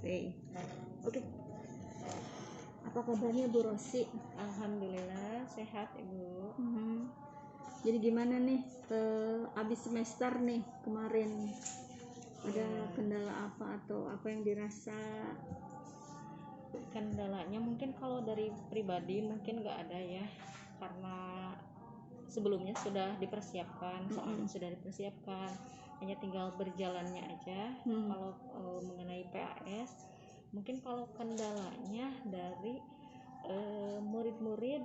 Oke. Apa kabarnya Bu Rosi? Alhamdulillah sehat Ibu. Jadi gimana nih abis semester nih kemarin, ada kendala apa atau apa yang dirasa? Kendalanya mungkin kalau dari pribadi mungkin nggak ada ya, karena sebelumnya sudah dipersiapkan, soalnya sudah dipersiapkan, hanya tinggal berjalannya aja. Kalau mengenai PAS, mungkin kalau kendalanya dari murid-murid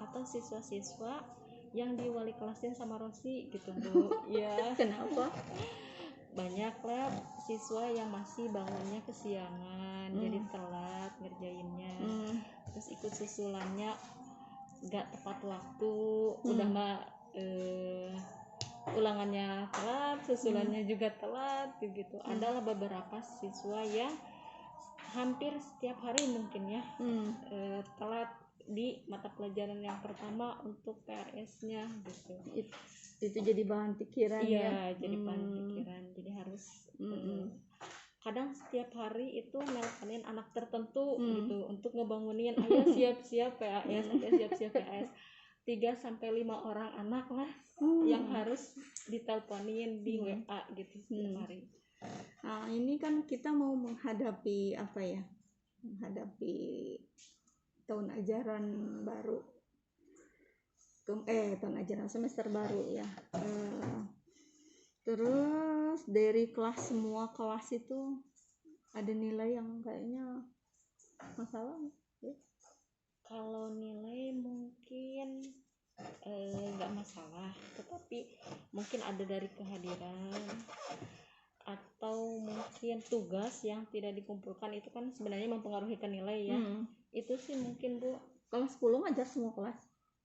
atau siswa-siswa yang diwali kelasin sama Rosi gitu Bu. Ya. Kenapa? Banyak lah siswa yang masih bangunnya kesiangan, jadi telat ngerjainnya. Terus ikut susulannya nggak tepat waktu, udah mah ulangannya telat, susulannya juga telat gitu. Adalah beberapa siswa yang hampir setiap hari mungkin ya telat di mata pelajaran yang pertama untuk PAS-nya gitu. Itu jadi bahan pikiran ya. Jadi bahan pikiran. Jadi harus kadang setiap hari itu nelponin anak tertentu gitu untuk ngebangunin, ayo siap-siap PAS, ayo siap-siap PAS. 3-5 orang anak lah yang harus diteleponin di WA gitu setiap hari. Nah, ini kan kita mau menghadapi apa ya? Menghadapi tahun ajaran baru. Tahun ajaran semester baru ya. Terus dari kelas, semua kelas itu ada nilai yang kayaknya masalah ya? Kalau nilai mungkin nggak masalah, tetapi mungkin ada dari kehadiran atau mungkin tugas yang tidak dikumpulkan, itu kan sebenarnya mempengaruhi ke nilai ya. Itu sih mungkin Bu. Kelas 10 ngajar semua kelas?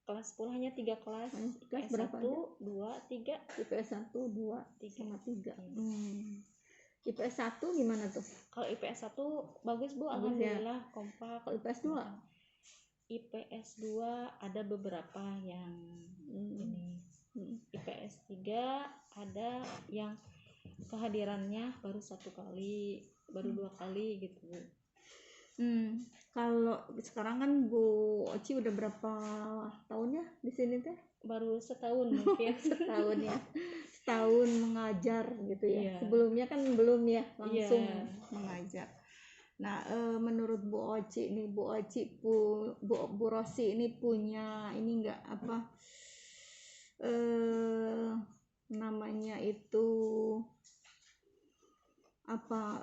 Kelas 10 hanya 3 kelas. Kelas berapa? 1, 2, 3. IPS 1, 2, 3 sama 3. IPS 1 gimana tuh? Kalau IPS 1 bagus Bu, alhamdulillah ya. Kompak. Kalau IPS 2? IPS 2 ada beberapa yang ini. IPS 3 ada yang kehadirannya baru 1 kali, baru 2 kali gitu. Kalau sekarang kan Bu Oci udah berapa tahun ya di sini teh? Baru setahun mungkin. Setahun ya. Setahun mengajar gitu ya. Sebelumnya kan belum ya langsung mengajar. Nah, menurut Bu Oci nih, Bu Rosi ini punya ini enggak apa namanya itu apa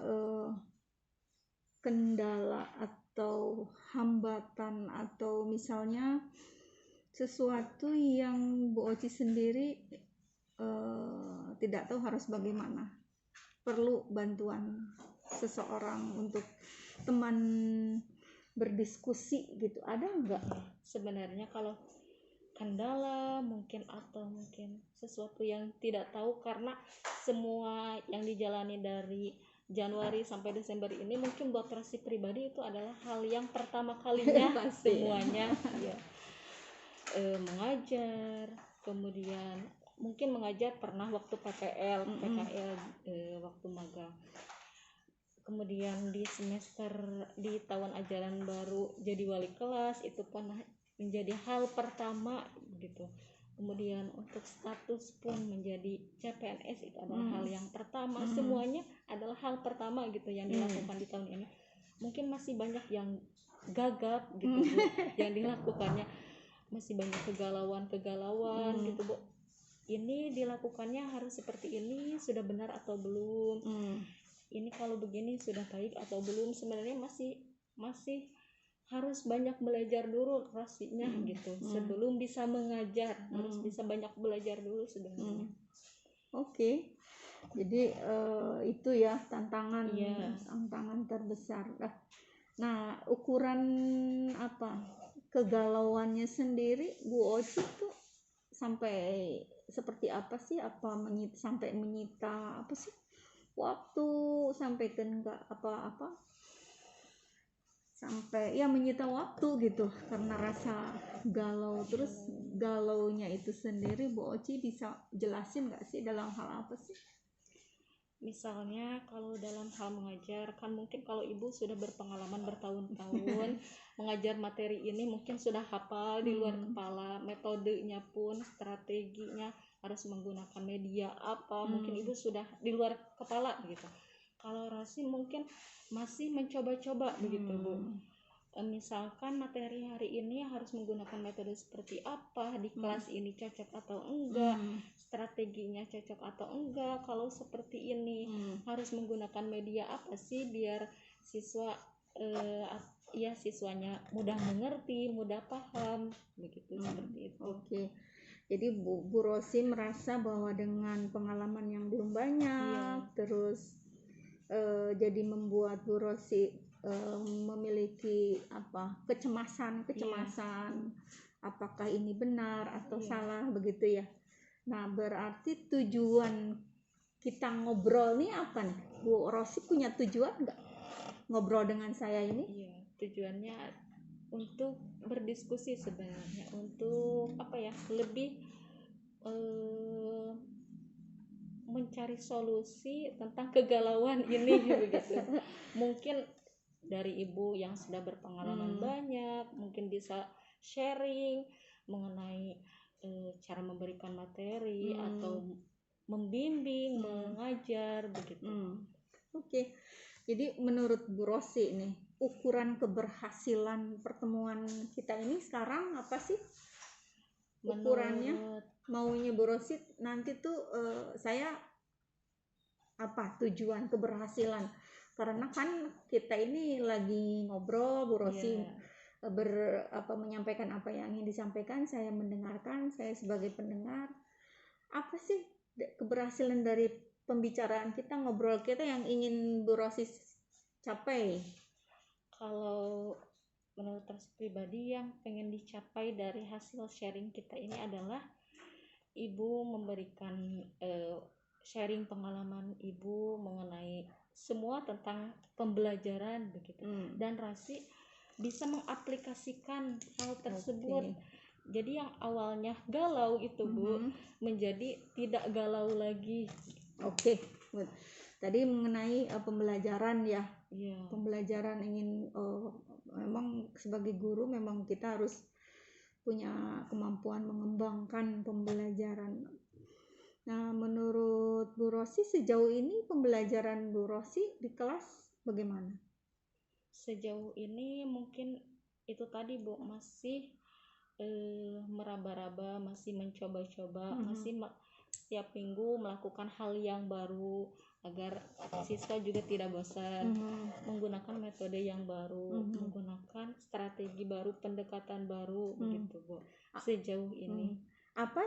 kendala atau hambatan, atau misalnya sesuatu yang Bu Oci sendiri tidak tahu harus bagaimana, perlu bantuan seseorang untuk teman berdiskusi gitu, ada enggak? Sebenarnya kalau kendala mungkin atau mungkin sesuatu yang tidak tahu, karena semua yang dijalani dari Januari sampai Desember ini mungkin buat Rosi pribadi itu adalah hal yang pertama kalinya semuanya ya. Mengajar, kemudian mungkin mengajar pernah waktu PKL waktu magang, kemudian di semester di tahun ajaran baru jadi wali kelas, itu pernah menjadi hal pertama gitu. Kemudian untuk status pun menjadi CPNS itu adalah hal yang pertama. Semuanya adalah hal pertama gitu yang dilakukan di tahun ini. Mungkin masih banyak yang gagap gitu Bu, yang dilakukannya masih banyak kegalauan gitu Bu. Ini dilakukannya harus seperti ini, sudah benar atau belum? Ini kalau begini sudah baik atau belum? Sebenarnya masih harus banyak belajar dulu Rosinya gitu. Sebelum bisa mengajar harus bisa banyak belajar dulu sebenarnya. Oke. Jadi itu ya tantangan terbesar. Nah, ukuran apa kegalauannya sendiri Bu Oci tuh sampai seperti apa sih? Apa sampai menyita apa sih waktu, sampai ke enggak apa-apa, sampai ya menyita waktu gitu karena rasa galau. Terus galaunya itu sendiri Bu Oci bisa jelasin nggak sih dalam hal apa sih? Misalnya kalau dalam hal mengajar kan mungkin kalau ibu sudah berpengalaman bertahun-tahun mengajar materi ini mungkin sudah hafal di luar kepala, metodenya pun strateginya harus menggunakan media apa mungkin ibu sudah di luar kepala gitu. Kalau Rosi mungkin masih mencoba-coba begitu Bu. Misalkan materi hari ini harus menggunakan metode seperti apa, di kelas ini cocok atau enggak, strateginya cocok atau enggak, kalau seperti ini harus menggunakan media apa sih biar siswa siswanya mudah mengerti, mudah paham begitu. Seperti itu. Oke. Jadi Bu Rosi merasa bahwa dengan pengalaman yang belum banyak, terus jadi membuat Bu Rosi memiliki kecemasan apakah ini benar atau salah begitu ya. Nah berarti tujuan kita ngobrol nih apa nih Bu Rosi, punya tujuan nggak ngobrol dengan saya ini? Tujuannya untuk berdiskusi sebenarnya, untuk lebih mencari solusi tentang kegalauan ini begitu. Mungkin dari ibu yang sudah berpengalaman banyak mungkin bisa sharing mengenai cara memberikan materi atau membimbing, mengajar begitu. Oke. Jadi menurut Bu Rosi nih, ukuran keberhasilan pertemuan kita ini sekarang apa sih? Ukurannya maunya Bu Rosi nanti tuh saya tujuan keberhasilan, karena kan kita ini lagi ngobrol, Bu Rosi menyampaikan apa yang ingin disampaikan, saya mendengarkan, saya sebagai pendengar. Apa sih keberhasilan dari pembicaraan kita, ngobrol kita yang ingin Bu Rosi capai? Kalau menurut Rosi pribadi yang pengen dicapai dari hasil sharing kita ini adalah ibu memberikan sharing pengalaman ibu mengenai semua tentang pembelajaran begitu. Dan Rosi bisa mengaplikasikan hal tersebut. Jadi yang awalnya galau itu Bu menjadi tidak galau lagi. Oke. Tadi mengenai pembelajaran ya. Pembelajaran ingin memang sebagai guru memang kita harus punya kemampuan mengembangkan pembelajaran. Nah, menurut Bu Rosi sejauh ini pembelajaran Bu Rosi di kelas bagaimana? Sejauh ini mungkin itu tadi Bu, masih meraba-raba, masih mencoba-coba, masih setiap minggu melakukan hal yang baru agar siswa juga tidak bosan, menggunakan metode yang baru, menggunakan strategi baru, pendekatan baru begitu Bu. Sejauh ini apa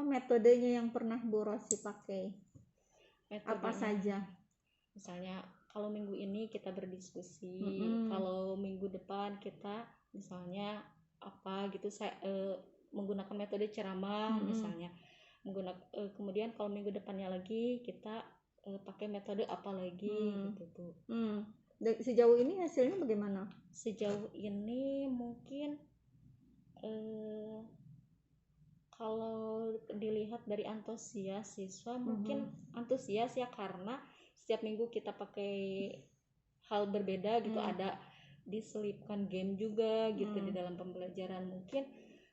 metodenya yang pernah Bu Rosi pakai? Apa saja? Misalnya kalau minggu ini kita berdiskusi, kalau minggu depan kita misalnya apa gitu, saya menggunakan metode ceramah misalnya, kemudian kalau minggu depannya lagi kita pakai metode apa lagi gitu tuh. Sejauh ini hasilnya bagaimana? Sejauh ini mungkin kalau dilihat dari antusias siswa mungkin antusias ya, karena setiap minggu kita pakai hal berbeda gitu, ada diselipkan game juga gitu di dalam pembelajaran, mungkin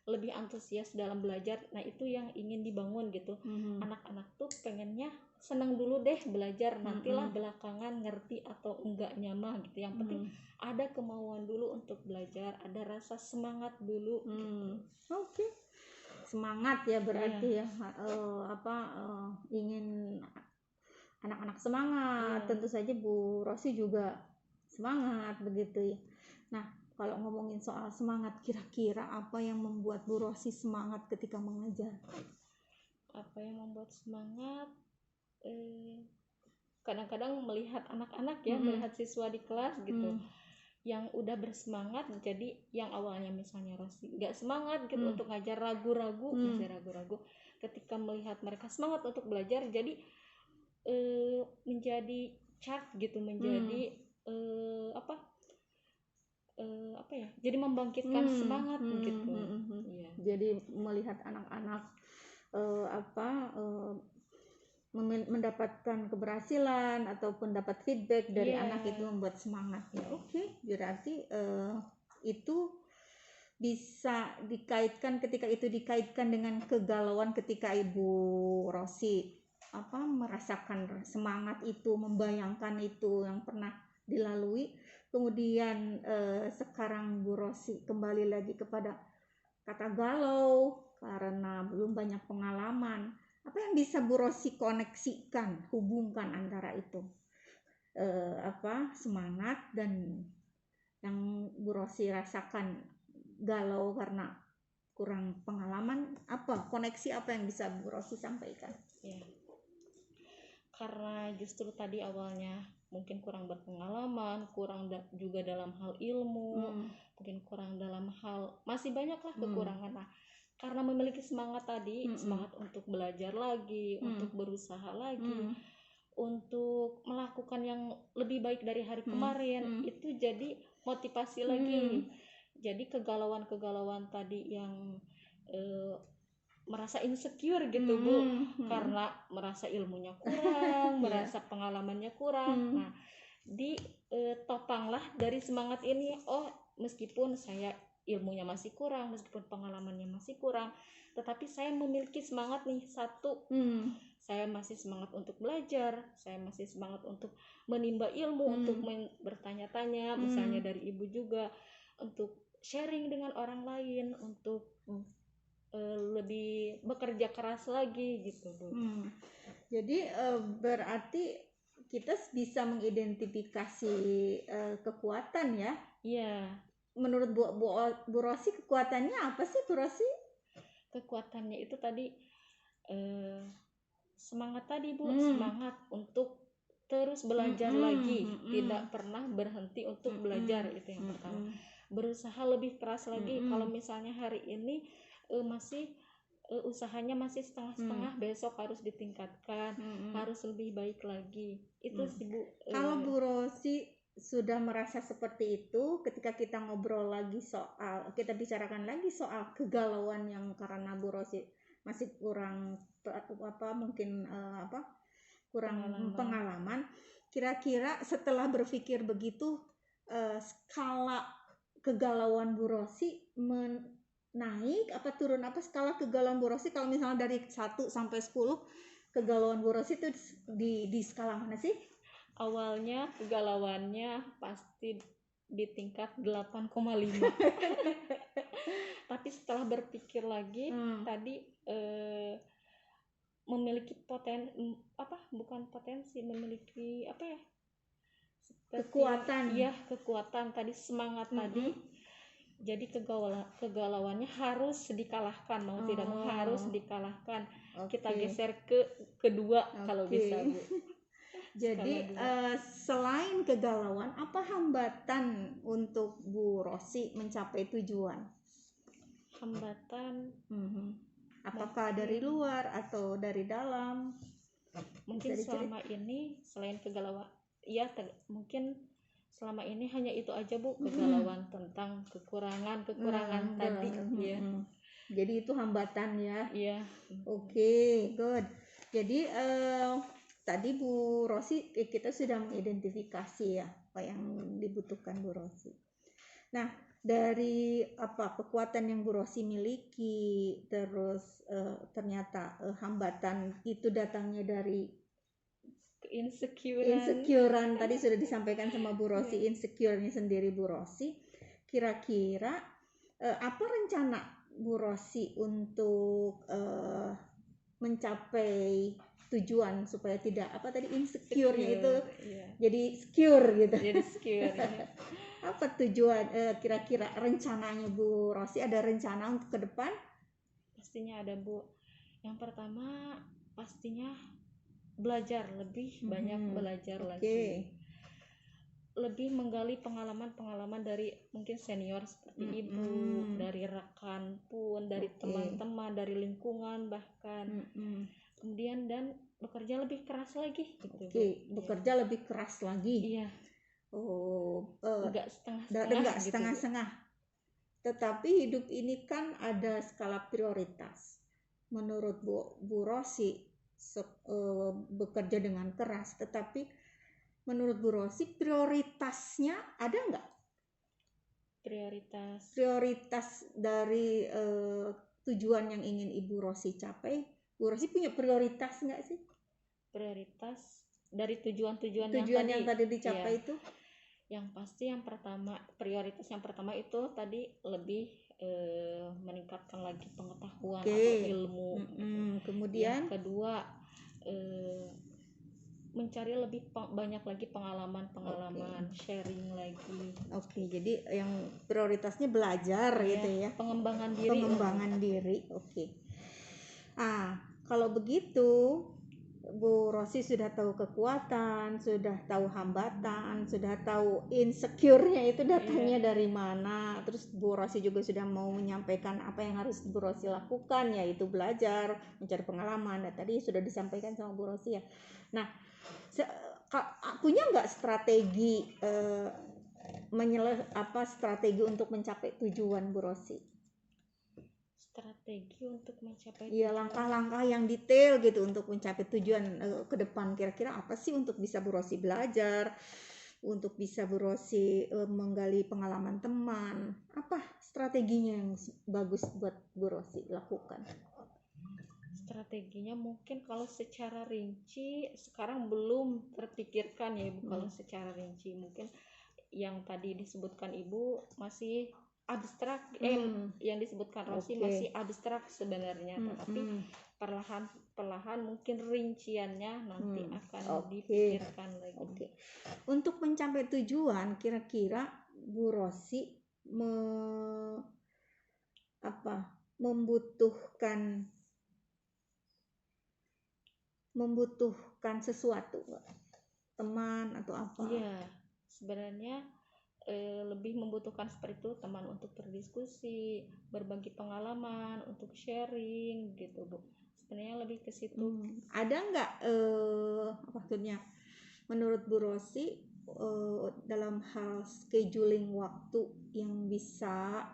lebih antusias dalam belajar. Nah itu yang ingin dibangun gitu. Anak-anak tuh pengennya senang dulu deh belajar, nantilah belakangan ngerti atau enggaknya mah gitu. Yang penting ada kemauan dulu untuk belajar, ada rasa semangat dulu gitu. Oke. Semangat ya berarti ya, ingin anak-anak semangat, tentu saja Bu Rosi juga semangat begitu ya. Nah kalau ngomongin soal semangat, kira-kira apa yang membuat Bu Rosi semangat ketika mengajar? Apa yang membuat semangat? Kadang-kadang melihat anak-anak ya, melihat siswa di kelas gitu, yang udah bersemangat. Jadi yang awalnya misalnya Rosi nggak semangat gitu untuk ngajar, ragu-ragu, ketika melihat mereka semangat untuk belajar, jadi menjadi charge gitu, menjadi jadi membangkitkan semangat gitu. Jadi melihat anak-anak mendapatkan keberhasilan ataupun dapat feedback dari anak itu membuat semangat ya. Oke, berarti itu bisa dikaitkan, ketika itu dikaitkan dengan kegalauan ketika Ibu Rosi merasakan semangat itu, membayangkan itu yang pernah dilalui, kemudian sekarang Bu Rosi kembali lagi kepada kata galau karena belum banyak pengalaman. Apa yang bisa Bu Rosi koneksikan, hubungkan antara itu semangat dan yang Bu Rosi rasakan galau karena kurang pengalaman, koneksi apa yang bisa Bu Rosi sampaikan? Ya, karena justru tadi awalnya mungkin kurang berpengalaman, kurang juga dalam hal ilmu, mungkin kurang dalam hal, masih banyaklah kekurangan. Nah, karena memiliki semangat tadi, semangat untuk belajar lagi, untuk berusaha lagi, untuk melakukan yang lebih baik dari hari kemarin, itu jadi motivasi lagi. Jadi kegalauan tadi yang merasa insecure gitu Bu, karena merasa ilmunya kurang, merasa pengalamannya kurang. Nah, ditopanglah dari semangat ini, meskipun saya ilmunya masih kurang, meskipun pengalamannya masih kurang, tetapi saya memiliki semangat nih, satu, saya masih semangat untuk belajar, saya masih semangat untuk menimba ilmu, untuk bertanya-tanya, misalnya dari Ibu juga, untuk sharing dengan orang lain, untuk lebih bekerja keras lagi gitu Bu. Jadi berarti kita bisa mengidentifikasi kekuatan ya. Iya. Menurut Bu Rosi kekuatannya apa sih Bu Rosi? Kekuatannya itu tadi semangat tadi Bu, semangat untuk terus belajar lagi, tidak pernah berhenti untuk belajar, itu yang pertama. Berusaha lebih keras lagi. Kalau misalnya hari ini masih usahanya masih setengah-setengah, besok harus ditingkatkan, harus lebih baik lagi. Itu sih Bu. Kalau Bu Rosi sudah merasa seperti itu, ketika kita ngobrol lagi kita bicarakan lagi soal kegalauan yang karena Bu Rosi masih kurang kurang pengalaman. Kira-kira setelah berpikir begitu, skala kegalauan Bu Rosi naik apa turun, skala kegalauan Bu Rosi kalau misalnya dari 1 sampai 10, kegalauan Bu Rosi itu di skala mana sih? Awalnya kegalauannya pasti di tingkat 8,5. Tapi setelah berpikir lagi tadi memiliki memiliki kekuatan. Iya, kekuatan tadi, semangat tadi. Jadi kegalauannya harus dikalahkan, mau tidak mau harus dikalahkan. Kita geser ke kedua kalau bisa Bu. Jadi selain kegalauan, apa hambatan untuk Bu Rosi mencapai tujuan? Hambatan apakah dari luar atau dari dalam? Mungkin selama ini selain kegalauan, mungkin selama ini hanya itu aja Bu, kegalauan tentang kekurangan tadi. Ya. Jadi itu hambatan ya. Iya. Oke, good. Jadi tadi Bu Rosi kita sudah mengidentifikasi ya apa yang dibutuhkan Bu Rosi. Nah, dari kekuatan yang Bu Rosi miliki, terus ternyata hambatan itu datangnya dari insecurean tadi sudah disampaikan sama Bu Rosi, insecure-nya sendiri Bu Rosi. Kira-kira apa rencana Bu Rosi untuk mencapai tujuan supaya tidak insecure-nya itu jadi secure gitu. Jadi secure. Apa tujuan kira-kira rencananya Bu Rosi? Ada rencana untuk ke depan? Pastinya ada Bu. Yang pertama pastinya belajar lebih banyak, belajar lagi. Lebih menggali pengalaman dari mungkin senior seperti Ibu, dari rekan pun, dari teman-teman, dari lingkungan bahkan. Kemudian dan bekerja lebih keras lagi gitu. Bekerja lebih keras lagi. Iya. Enggak setengah-setengah. Tetapi hidup ini kan ada skala prioritas. Menurut Bu Rosi, bekerja dengan keras, tetapi menurut Bu Rosi prioritasnya ada nggak? Prioritas dari tujuan yang ingin Ibu Rosi capai, Bu Rosi punya prioritas nggak sih? Prioritas dari tujuan yang tadi dicapai itu? Yang pasti prioritas yang pertama itu tadi lebih meningkatkan lagi pengetahuan atau ilmu. Kemudian yang kedua mencari lebih banyak lagi pengalaman, sharing lagi. Jadi yang prioritasnya belajar gitu ya. Pengembangan diri. Kalau begitu Bu Rosi sudah tahu kekuatan, sudah tahu hambatan, sudah tahu insecure-nya itu datangnya dari mana. Terus Bu Rosi juga sudah mau menyampaikan apa yang harus Bu Rosi lakukan, yaitu belajar, mencari pengalaman. Dan tadi sudah disampaikan sama Bu Rosi ya. Nah, punya nggak strategi strategi untuk mencapai tujuan Bu Rosi? Strategi untuk mencapai tujuan. Langkah-langkah yang detail gitu untuk mencapai tujuan ke depan. Kira-kira apa sih untuk bisa Bu Rosi belajar, untuk bisa Bu Rosi menggali pengalaman teman? Apa strateginya yang bagus buat Bu Rosi lakukan? Strateginya mungkin kalau secara rinci sekarang belum terpikirkan ya Ibu. Kalau secara rinci mungkin yang tadi disebutkan Ibu masih abstrak, yang disebutkan Rosi masih abstrak sebenarnya, tetapi perlahan mungkin rinciannya nanti akan dipikirkan lagi. Untuk mencapai tujuan, kira-kira Bu Rosi membutuhkan sesuatu, teman atau apa? Iya, sebenarnya lebih membutuhkan seperti itu, teman untuk berdiskusi, berbagi pengalaman, untuk sharing gitu Bu. Sebenarnya lebih ke situ. Ada nggak maksudnya menurut Bu Rosi dalam hal scheduling waktu yang bisa,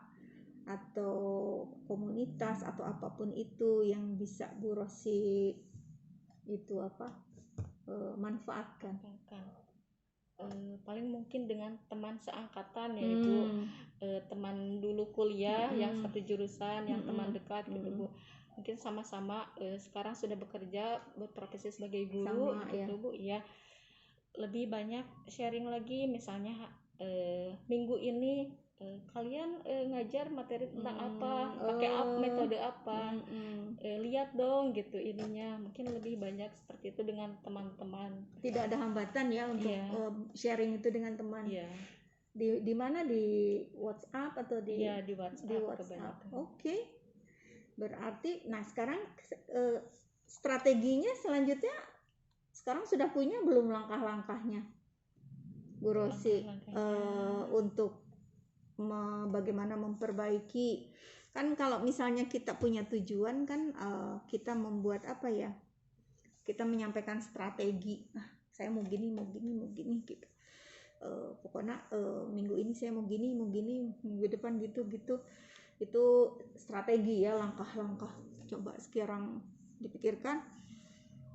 atau komunitas atau apapun itu yang bisa Bu Rosi itu manfaatkan? Paling mungkin dengan teman seangkatan ya Ibu, teman dulu kuliah yang satu jurusan, yang teman dekat gitu Bu. Mungkin sama-sama sekarang sudah bekerja berprofesi sebagai guru gitu Bu ya. Lebih banyak sharing lagi, misalnya minggu ini kalian ngajar materi tentang apa, pakai metode apa, lihat dong gitu ininya. Mungkin lebih banyak seperti itu dengan teman-teman. Tidak ada hambatan ya untuk sharing itu dengan teman. Di mana, di WhatsApp atau di WhatsApp. Oke. Berarti sekarang strateginya selanjutnya sekarang sudah punya belum langkah-langkahnya Bu Rosi untuk bagaimana memperbaiki? Kan kalau misalnya kita punya tujuan kan kita membuat kita menyampaikan strategi. Saya mau gini gitu. Pokoknya minggu ini saya mau gini, minggu depan gitu. Itu strategi ya, langkah-langkah. Coba sekarang dipikirkan,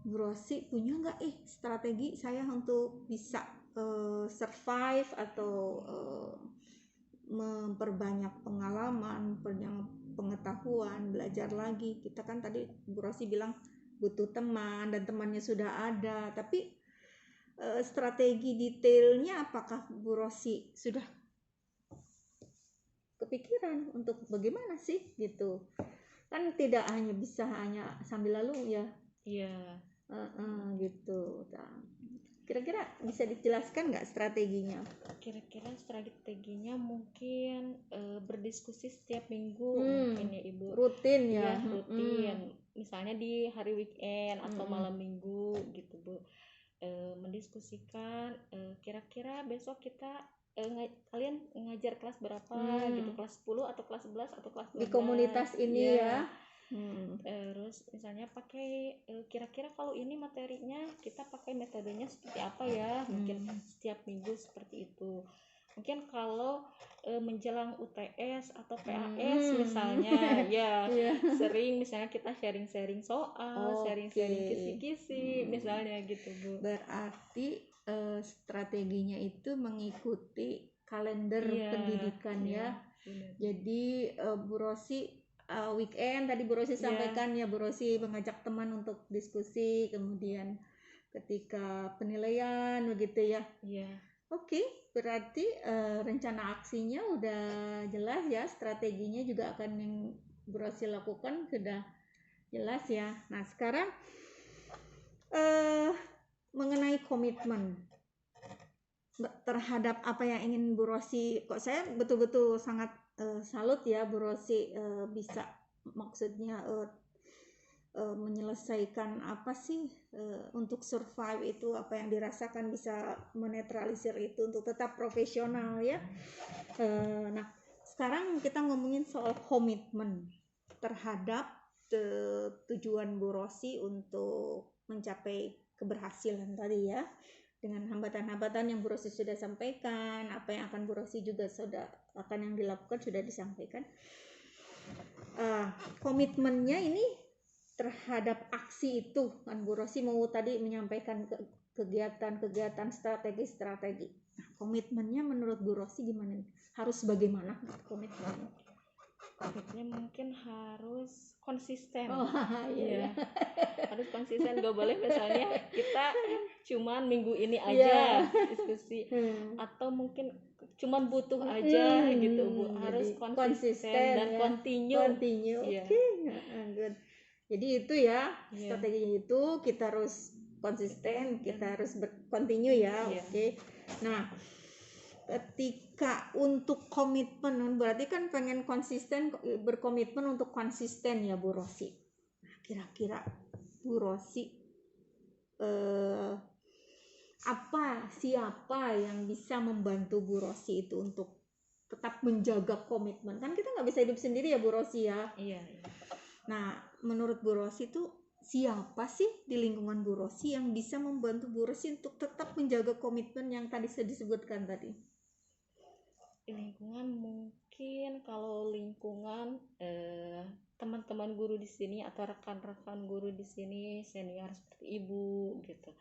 Bu Rosi punya nggak strategi saya untuk bisa survive atau memperbanyak pengalaman, pengetahuan, belajar lagi. Kita kan tadi Bu Rosi bilang butuh teman dan temannya sudah ada, tapi strategi detailnya apakah Bu Rosi sudah kepikiran untuk bagaimana sih gitu? Kan tidak hanya bisa sambil lalu ya. Iya. Gitu. Kira-kira bisa dijelaskan nggak strateginya? Kira-kira strateginya mungkin berdiskusi setiap minggu mungkin ya Ibu. Rutin ya? Rutin. Misalnya di hari weekend atau malam minggu gitu Bu. Mendiskusikan kira-kira besok kita kalian ngajar kelas berapa gitu, kelas 10 atau kelas 11 atau kelas 12 di komunitas ini ya. Terus misalnya pakai kira-kira kalau ini materinya kita pakai metodenya seperti apa ya, mungkin setiap minggu seperti itu. mungkin kalau menjelang UTS atau PAS misalnya ya sering misalnya kita sharing-sharing soal, sharing-sharing kisi-kisi misalnya gitu Bu. Berarti strateginya itu mengikuti kalender pendidikan ya. Benar. Jadi Bu Rosi weekend tadi Bu Rosi sampaikan ya, Bu Rosi mengajak teman untuk diskusi, kemudian ketika penilaian begitu ya. Oke, berarti rencana aksinya udah jelas ya, strateginya juga akan yang Bu Rosi lakukan sudah jelas ya. Nah sekarang mengenai komitmen terhadap apa yang ingin Bu Rosi, kok saya betul-betul sangat salut ya Bu Rosi bisa maksudnya menyelesaikan apa sih untuk survive itu, apa yang dirasakan bisa menetralisir itu untuk tetap profesional ya. Nah sekarang kita ngomongin soal komitmen terhadap tujuan Bu Rosi untuk mencapai keberhasilan tadi ya, dengan hambatan-hambatan yang Bu Rosi sudah sampaikan, apa yang akan Bu Rosi juga sudah akan yang dilakukan sudah disampaikan. Komitmennya ini terhadap aksi itu kan Bu Rosi mau tadi menyampaikan kegiatan-kegiatan strategi. Nah, komitmennya menurut Bu Rosi gimana nih? Harus bagaimana komitmennya? Komitmennya mungkin harus konsisten. Iya. Harus konsisten, gak boleh misalnya kita cuman minggu ini aja diskusi atau mungkin cuman butuh aja gitu Bu. Harus konsisten dan continue. Oke. Good. Jadi itu ya strateginya itu kita harus konsisten, kita harus berkontinu ya. Oke. Nah, ketika untuk komitmen berarti kan pengen konsisten, berkomitmen untuk konsisten ya Bu Rosi. Nah, kira-kira Bu Rosi siapa yang bisa membantu Bu Rosi itu untuk tetap menjaga komitmen? Kan kita nggak bisa hidup sendiri ya Bu Rosi ya. Iya. Nah, menurut Bu Rosi itu siapa sih di lingkungan Bu Rosi yang bisa membantu Bu Rosi untuk tetap menjaga komitmen yang tadi saya disebutkan tadi? Lingkungan mungkin kalau lingkungan teman-teman guru di sini atau rekan-rekan guru di sini, senior seperti Ibu gitu.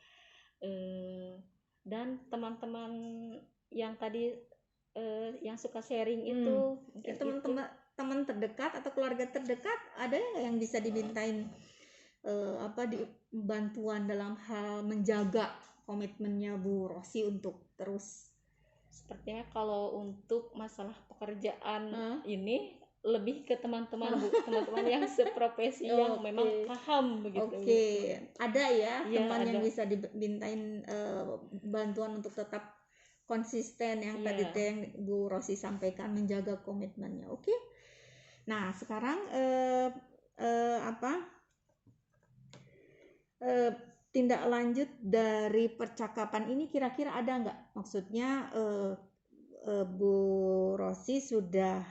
Dan teman-teman yang tadi yang suka sharing itu, teman terdekat atau keluarga terdekat, ada nggak yang bisa dimintain bantuan dalam hal menjaga komitmennya Bu Rosi untuk terus? Sepertinya kalau untuk masalah pekerjaan ini lebih ke teman-teman Bu, teman-teman yang seprofesi yang memang paham begitu. Oke. Ada ya teman yang bisa dimintain bantuan untuk tetap konsisten yang tadi yang Bu Rosi sampaikan, menjaga komitmennya. Oke. Nah sekarang tindak lanjut dari percakapan ini kira-kira ada nggak? Maksudnya Bu Rosi sudah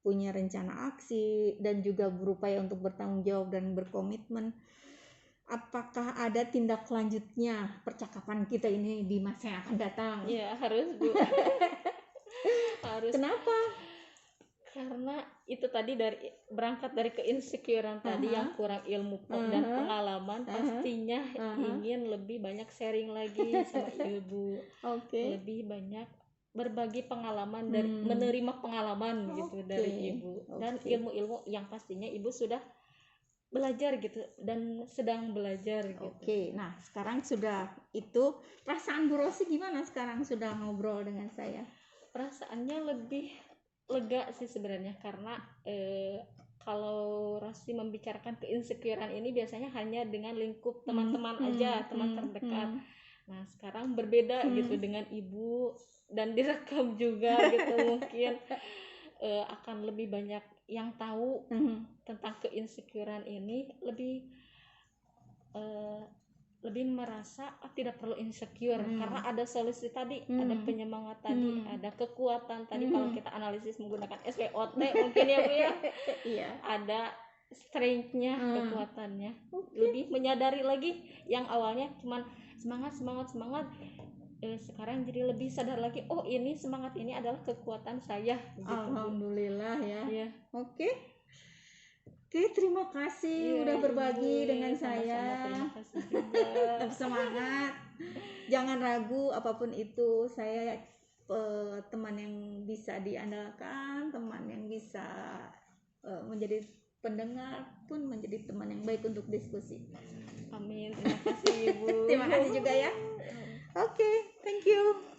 punya rencana aksi dan juga berupaya untuk bertanggung jawab dan berkomitmen. Apakah ada tindak lanjutnya percakapan kita ini di masa yang akan datang? Ya harus Bu. Harus. Kenapa? Karena itu tadi berangkat dari keinsecurean tadi yang kurang ilmu dan pengalaman, pastinya ingin lebih banyak sharing lagi sama Ibu. Lebih banyak berbagi pengalaman dari menerima pengalaman gitu dari Ibu dan ilmu-ilmu yang pastinya Ibu sudah belajar gitu dan sedang belajar gitu. Nah sekarang sudah itu, perasaan Bu Rosi gimana sekarang sudah ngobrol dengan saya? Perasaannya lebih lega sih sebenarnya, karena kalau Rosi membicarakan keinsecurean ini biasanya hanya dengan lingkup teman-teman aja, teman terdekat. Nah sekarang berbeda gitu dengan Ibu dan direkam juga gitu, mungkin akan lebih banyak yang tahu tentang keinsecurean ini, lebih merasa tidak perlu insecure karena ada solusi tadi, ada penyemangat tadi, ada kekuatan tadi. Kalau kita analisis menggunakan SWOT mungkin ya Bu ya. Ada strength-nya, kekuatannya. Lebih menyadari lagi yang awalnya cuman semangat sekarang jadi lebih sadar lagi, oh ini semangat ini adalah kekuatan saya gitu. Alhamdulillah ya. Iya. Oke, terima kasih udah berbagi dengan sama-sama, saya. terima kasih juga. Tetap semangat, jangan ragu apapun itu. Saya teman yang bisa diandalkan, teman yang bisa menjadi pendengar, pun menjadi teman yang baik untuk diskusi. Amin, terima kasih Ibu. Terima kasih juga ya. Oke, thank you.